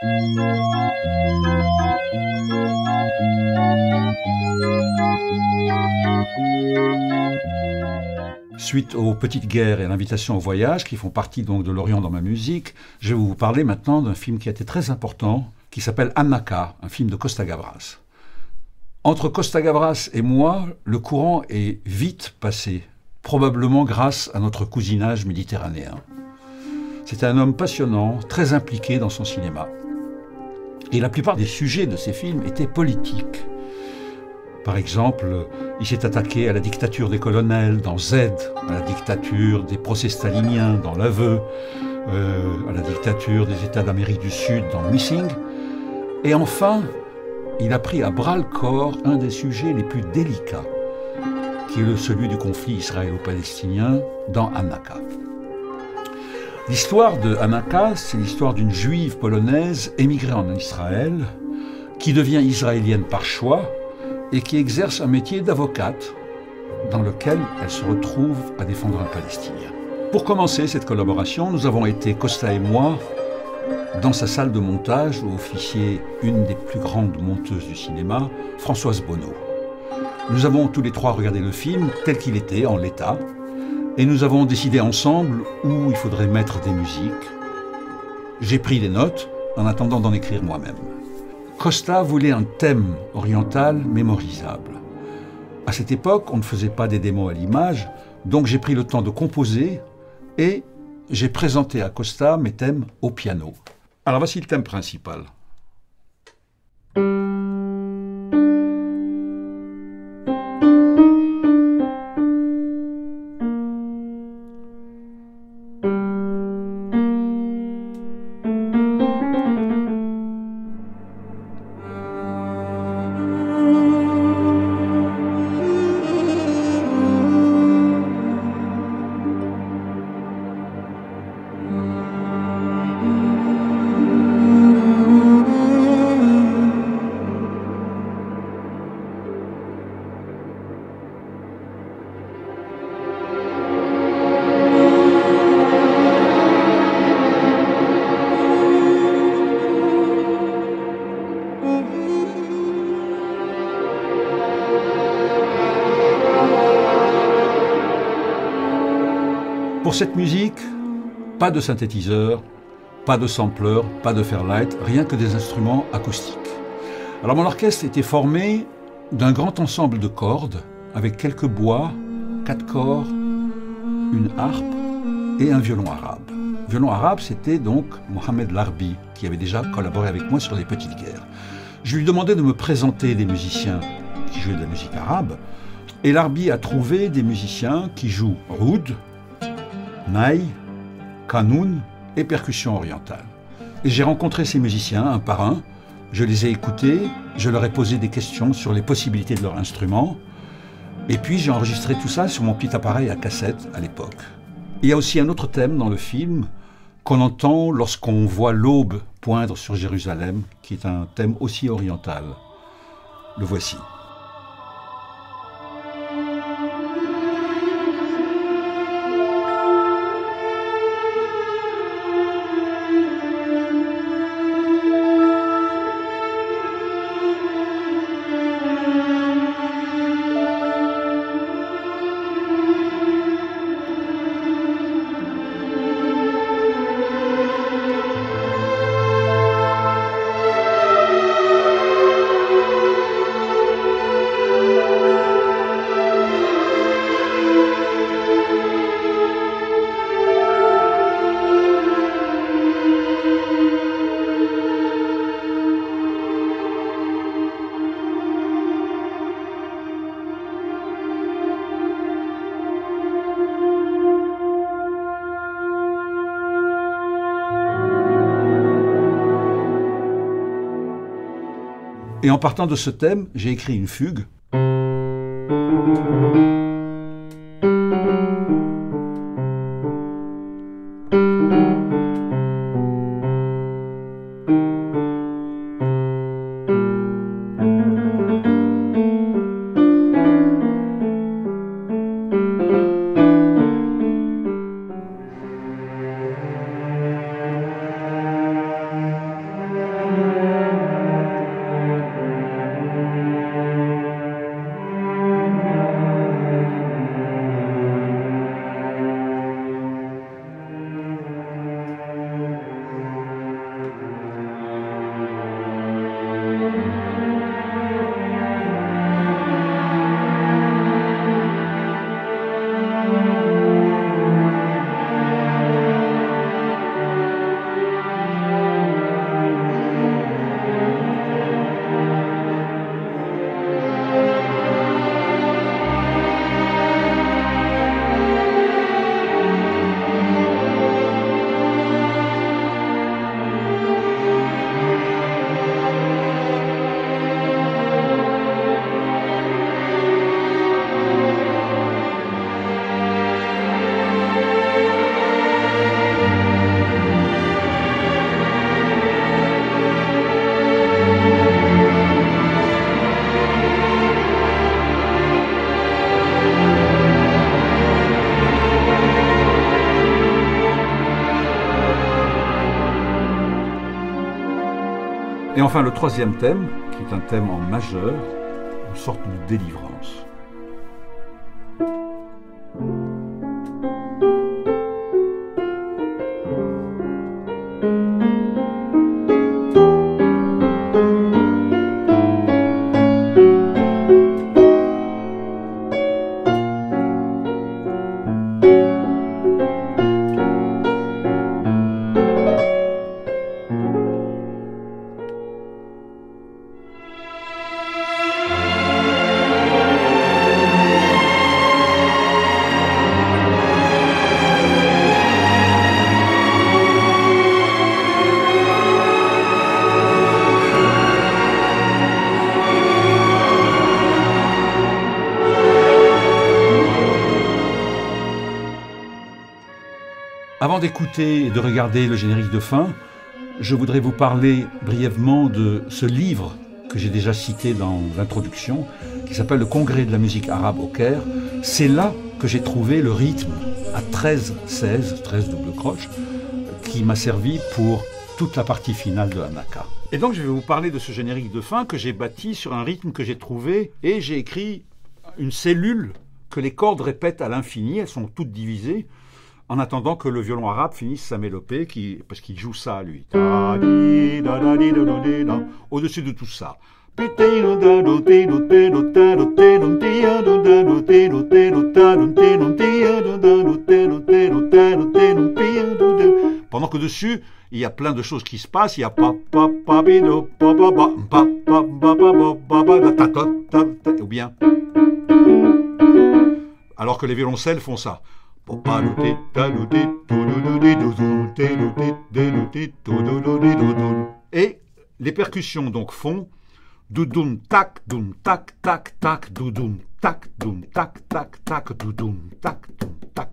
Suite aux petites guerres et à l'invitation au voyage, qui font partie donc de l'Orient dans ma musique, je vais vous parler maintenant d'un film qui a été très important, qui s'appelle Annaka, un film de Costa-Gavras. Entre Costa-Gavras et moi, le courant est vite passé, probablement grâce à notre cousinage méditerranéen. C'était un homme passionnant, très impliqué dans son cinéma. Et la plupart des sujets de ses films étaient politiques. Par exemple, il s'est attaqué à la dictature des colonels dans Z, à la dictature des procès staliniens dans L'Aveu, à la dictature des États d'Amérique du Sud dans Missing. Et enfin, il a pris à bras-le-corps un des sujets les plus délicats, qui est celui du conflit israélo-palestinien dans Annaka. L'histoire de Annaka, c'est l'histoire d'une juive polonaise émigrée en Israël, qui devient israélienne par choix, et qui exerce un métier d'avocate dans lequel elle se retrouve à défendre un Palestinien. Pour commencer cette collaboration, nous avons été, Costa et moi, dans sa salle de montage où officiait une des plus grandes monteuses du cinéma, Françoise Bonneau. Nous avons tous les trois regardé le film tel qu'il était, en l'état, et nous avons décidé ensemble où il faudrait mettre des musiques. J'ai pris des notes en attendant d'en écrire moi-même. Costa voulait un thème oriental mémorisable. À cette époque, on ne faisait pas des démos à l'image, donc j'ai pris le temps de composer et j'ai présenté à Costa mes thèmes au piano. Alors voici le thème principal. Pour cette musique, pas de synthétiseur, pas de sampler, pas de Fairlight, rien que des instruments acoustiques. Alors mon orchestre était formé d'un grand ensemble de cordes avec quelques bois, 4 corps, une harpe et un violon arabe. Le violon arabe, c'était donc Mohamed Larbi, qui avait déjà collaboré avec moi sur Les Petites Guerres. Je lui demandais de me présenter des musiciens qui jouaient de la musique arabe, et Larbi a trouvé des musiciens qui jouent oud, naï, kanoun et percussion orientale. Et j'ai rencontré ces musiciens un par un, je les ai écoutés, je leur ai posé des questions sur les possibilités de leur instrument, et puis j'ai enregistré tout ça sur mon petit appareil à cassette à l'époque. Il y a aussi un autre thème dans le film qu'on entend lorsqu'on voit l'aube poindre sur Jérusalem, qui est un thème aussi oriental. Le voici. Et en partant de ce thème, j'ai écrit une fugue. Et enfin le troisième thème, qui est un thème en majeur, une sorte de délivrance. Avant d'écouter et de regarder le générique de fin, je voudrais vous parler brièvement de ce livre que j'ai déjà cité dans l'introduction, qui s'appelle Le Congrès de la musique arabe au Caire. C'est là que j'ai trouvé le rythme à 13-16, 13 double croche, qui m'a servi pour toute la partie finale de Hanaka. Et donc je vais vous parler de ce générique de fin que j'ai bâti sur un rythme que j'ai trouvé, et j'ai écrit une cellule que les cordes répètent à l'infini, elles sont toutes divisées, en attendant que le violon arabe finisse sa mélopée, parce qu'il joue ça, lui. Au-dessus de tout ça. Pendant que dessus, il y a plein de choses qui se passent. Il y a ou bien. Alors que les violoncelles font ça. Et les percussions donc font doudoum tac doum tac tac tac doudoum tac doum tac tac tac doudoum tac doum tac